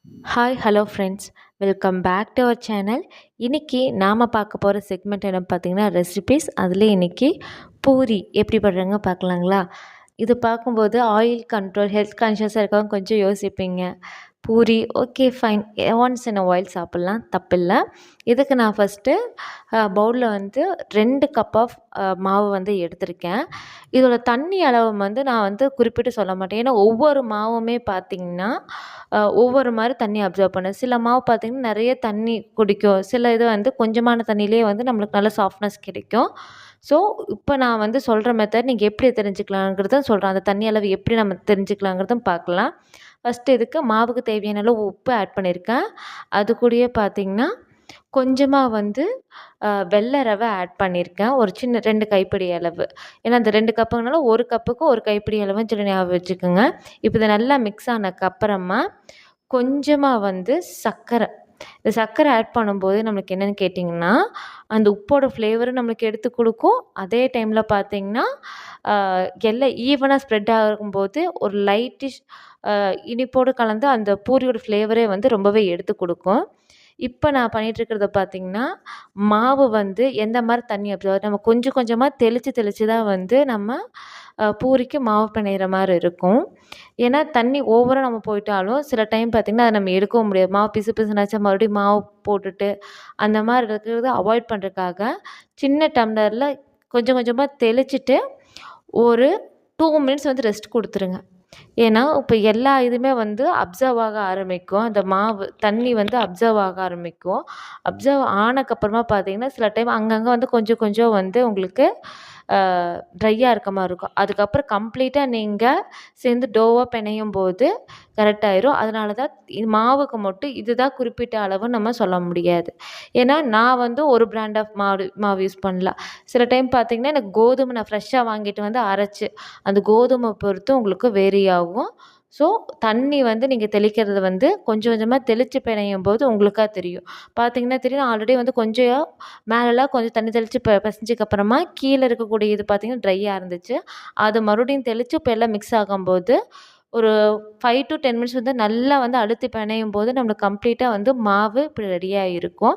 Hi hello friends, welcome back to our channel. இன்றைக்கி நாம் பார்க்க போகிற செக்மெண்ட் என்ன பார்த்திங்கன்னா ரெசிபீஸ். அதில் இன்றைக்கி பூரி எப்படி பண்ணுறாங்க பார்க்கலாங்களா? இது பார்க்கும்போது ஆயில் கண்ட்ரோல் ஹெல்த் கான்ஷியஸாக இருக்கவங்க கொஞ்சம் யோசிப்பீங்க. Puri okay fine, once in a while சாப்பிட்லாம், தப்பில்லை. இதுக்கு நான் ஃபஸ்ட்டு பவுலில் வந்து 2 கப் ஆஃப் மாவு வந்து எடுத்திருக்கேன். இதோட தண்ணி அளவு வந்து நான் வந்து குறிப்பிட்டு சொல்ல மாட்டேன். ஏன்னா ஒவ்வொரு மாவுமே பார்த்திங்கன்னா ஒவ்வொரு மாதிரி தண்ணி அப்சர்வ் பண்ணும். சில மாவு பார்த்திங்கன்னா நிறைய தண்ணி குடிக்கும், சில இது வந்து கொஞ்சமான தண்ணியிலே வந்து நம்மளுக்கு நல்ல சாஃப்ட்னஸ் கிடைக்கும். ஸோ இப்போ நான் வந்து சொல்கிற மெத்தட் நீங்கள் எப்படி தெரிஞ்சுக்கலாங்கிறதும் சொல்கிறேன். அந்த தண்ணி அளவு எப்படி நம்ம தெரிஞ்சுக்கலாங்கிறதும் பார்க்கலாம். ஃபஸ்ட்டு இதுக்கு மாவுக்கு தேவையான அளவு உப்பு ஆட் பண்ணியிருக்கேன். அது கூடயே பார்த்திங்கன்னா கொஞ்சமாக வந்து வெள்ளை ரவை ஆட் பண்ணியிருக்கேன், ஒரு சின்ன 2 கைப்பிடி அளவு. ஏன்னா அந்த 2 கப்புங்கனால 1 கப்புக்கு 1 கைப்பிடி அளவுன்னு சொல்லி ஞாபகம் வச்சுக்கோங்க. இப்போ இதை நல்லா மிக்ஸ் ஆனதுக்கப்புறமா கொஞ்சமாக வந்து சர்க்கரை, இந்த சர்க்கரை ஆட் பண்ணும்போது நம்மளுக்கு என்னென்னு கேட்டிங்கன்னா அந்த உப்போட ஃப்ளேவரும் நம்மளுக்கு எடுத்து கொடுக்கும். அதே டைமில் பார்த்திங்கன்னா எல்லாம் ஈவனாக ஸ்ப்ரெட் ஆகும்போது ஒரு லைட்டிஷ் இனிப்போடு கலந்து அந்த பூரியோட ஃப்ளேவரே வந்து ரொம்பவே எடுத்து கொடுக்கும். இப்போ நான் பண்ணிகிட்ருக்கிறத பார்த்திங்கன்னா மாவு வந்து எந்த மாதிரி தண்ணி அப்சர்வ் நம்ம கொஞ்சம் கொஞ்சமாக தெளித்து தான் வந்து நம்ம பூரிக்கு மாவு பிணையிற மாதிரி இருக்கும். ஏன்னா தண்ணி ஓவராக நம்ம போயிட்டாலும் சில டைம் பார்த்திங்கன்னா அதை நம்ம எடுக்கவும் முடியாது. மாவு பிசு பிசுனாச்சா மறுபடியும் மாவு போட்டுட்டு அந்த மாதிரி இருக்கிறத அவாய்ட் பண்ணுறதுக்காக சின்ன டம்ளரில் கொஞ்சம் கொஞ்சமாக தெளிச்சிட்டு ஒரு 2 மினிட்ஸ் வந்து ரெஸ்ட் கொடுத்துருங்க. ஏன்னா இப்போ எல்லா இதுவுமே வந்து அப்சர்வ் ஆக ஆரம்பிக்கும், அந்த மாவு தண்ணி வந்து அப்சர்வ் ஆக ஆரம்பிக்கும். அப்சர்வ் ஆனதுக்கப்புறமா பார்த்திங்கன்னா சில டைம் அங்கங்கே வந்து கொஞ்சம் கொஞ்சம் வந்து உங்களுக்கு ட்ரையாக இருக்க மாதிரி இருக்கும். அதுக்கப்புறம் கம்ப்ளீட்டாக நீங்கள் சேர்ந்து டோவாக பிணையும் போது கரெக்டாயிரும். அதனால தான் மாவுக்கு மட்டும் இதுதான் குறிப்பிட்ட அளவுன்னு நம்ம சொல்ல முடியாது. ஏன்னா நான் வந்து ஒரு பிராண்ட் ஆஃப் மாவு யூஸ் பண்ணலாம். சில டைம் பார்த்திங்கன்னா எனக்கு கோதுமை நான் ஃப்ரெஷ்ஷாக வாங்கிட்டு வந்து அரைச்சி அந்த கோதுமை பொறுத்து உங்களுக்கு வேரி ஆகும். ஸோ தண்ணி வந்து நீங்கள் தெளிக்கிறது வந்து கொஞ்சம் கொஞ்சமாக தெளித்து பிணையும் போது உங்களுக்காக தெரியும். பார்த்திங்கன்னா தெரியும், ஆல்ரெடி வந்து கொஞ்சம் மேலெலாம் கொஞ்சம் தண்ணி தெளித்து பிசைஞ்சதுக்கப்புறமா கீழே இருக்கக்கூடிய இது பார்த்திங்கன்னா ட்ரையாக இருந்துச்சு. அது மறுபடியும் தெளித்து இப்போ எல்லாம் மிக்ஸ் ஆகும்போது ஒரு 5 to 10 மினிட்ஸ் வந்து நல்லா வந்து அழுத்தி பிணையும் போது நம்மளுக்கு கம்ப்ளீட்டாக வந்து மாவு இப்படி ரெடியாக இருக்கும்.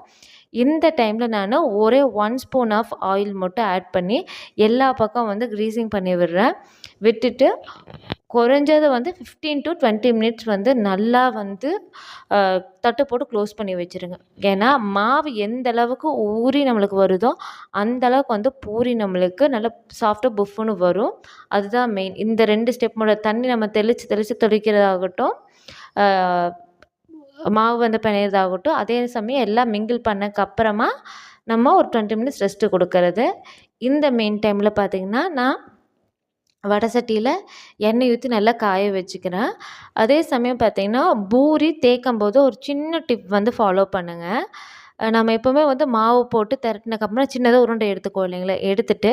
இந்த டைமில் நான் ஒரே 1 ஸ்பூன் ஆஃப் ஆயில் மட்டும் ஆட் பண்ணி எல்லா பக்கம் வந்து க்ரீஸிங் பண்ணி விடுறேன். விட்டுட்டு குறைஞ்சது வந்து 15 to 20 மினிட்ஸ் வந்து நல்லா வந்து தட்டு போட்டு க்ளோஸ் பண்ணி வச்சுருங்க. ஏன்னா மாவு எந்த அளவுக்கு ஊறி நம்மளுக்கு வருதோ அந்த அளவுக்கு வந்து பூரி நம்மளுக்கு நல்லா சாஃப்டாக புஃப்னு வரும். அதுதான் மெயின். இந்த 2 ஸ்டெப்போட தண்ணி நம்ம தெளித்து தொளிக்கிறதாகட்டும், மாவு வந்து பிணையிறதாகட்டும், அதே சமயம் எல்லாம் மிங்கிள் பண்ணக்கப்புறமா நம்ம ஒரு 20 மினிட்ஸ் ரெஸ்ட்டு கொடுக்கறது. இந்த மெயின் டைமில் பார்த்திங்கன்னா நான் வடை சட்டியில் எண்ணெய் ஊற்றி நல்லா காய வச்சுக்கிறேன். அதே சமயம் பார்த்திங்கன்னா பூரி தேய்க்கும்போது ஒரு சின்ன டிப் வந்து ஃபாலோ பண்ணுங்கள். நம்ம எப்போவுமே வந்து மாவு போட்டு திரட்டினக்கப்புறம் சின்னதாக உருண்டை எடுத்துக்குவோம் இல்லைங்களா? எடுத்துட்டு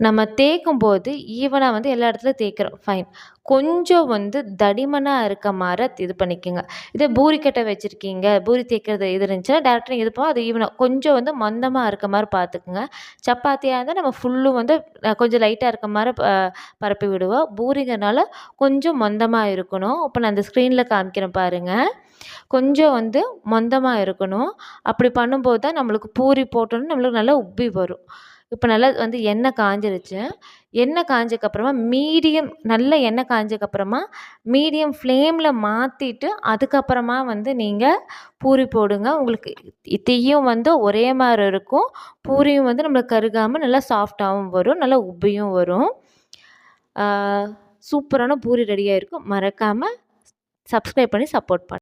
நம்ம தேய்க்கும்போது ஈவனாக வந்து எல்லா இடத்துலையும் தேய்க்கிறோம், ஃபைன். கொஞ்சம் வந்து தடிமனாக இருக்க மாதிரி இது பண்ணிக்கோங்க. இதே பூரிக்கட்டை வச்சுருக்கீங்க, பூரி தேய்க்கிறது இது இருந்துச்சுன்னா டேரெக்டாக நீங்கள் இது போக அது ஈவனாக கொஞ்சம் வந்து மந்தமாக இருக்க மாதிரி பார்த்துக்குங்க. சப்பாத்தியாக இருந்தால் நம்ம ஃபுல்லும் வந்து கொஞ்சம் லைட்டாக இருக்க மாதிரி பரப்பி விடுவோம். பூரிங்கிறனால கொஞ்சம் மந்தமாக இருக்கணும். இப்போ நான் அந்த ஸ்க்ரீனில் காமிக்கிறேன் பாருங்கள். கொஞ்சம் வந்து மந்தமாக இருக்கணும். அப்படி பண்ணும்போது தான் நம்மளுக்கு பூரி போட்டோன்னே நம்மளுக்கு நல்லா உப்பி வரும். இப்போ நல்லா வந்து எண்ணெய் காஞ்சிருச்சு. எண்ணெய் காஞ்சதுக்கப்புறமா நல்ல எண்ணெய் காஞ்சதுக்கப்புறமா மீடியம் ஃப்ளேமில் மாற்றிட்டு அதுக்கப்புறமா வந்து நீங்கள் பூரி போடுங்க. உங்களுக்கு தீயும் வந்து ஒரே மாதிரி இருக்கும், பூரியும் வந்து நம்மளுக்கு கருகாமல் நல்லா சாஃப்டாகவும் வரும், நல்லா உப்பியும் வரும். சூப்பரான பூரி ரெடியாக இருக்கும். மறக்காமல் சப்ஸ்கிரைப் பண்ணி சப்போர்ட் பண்ணுங்கள்.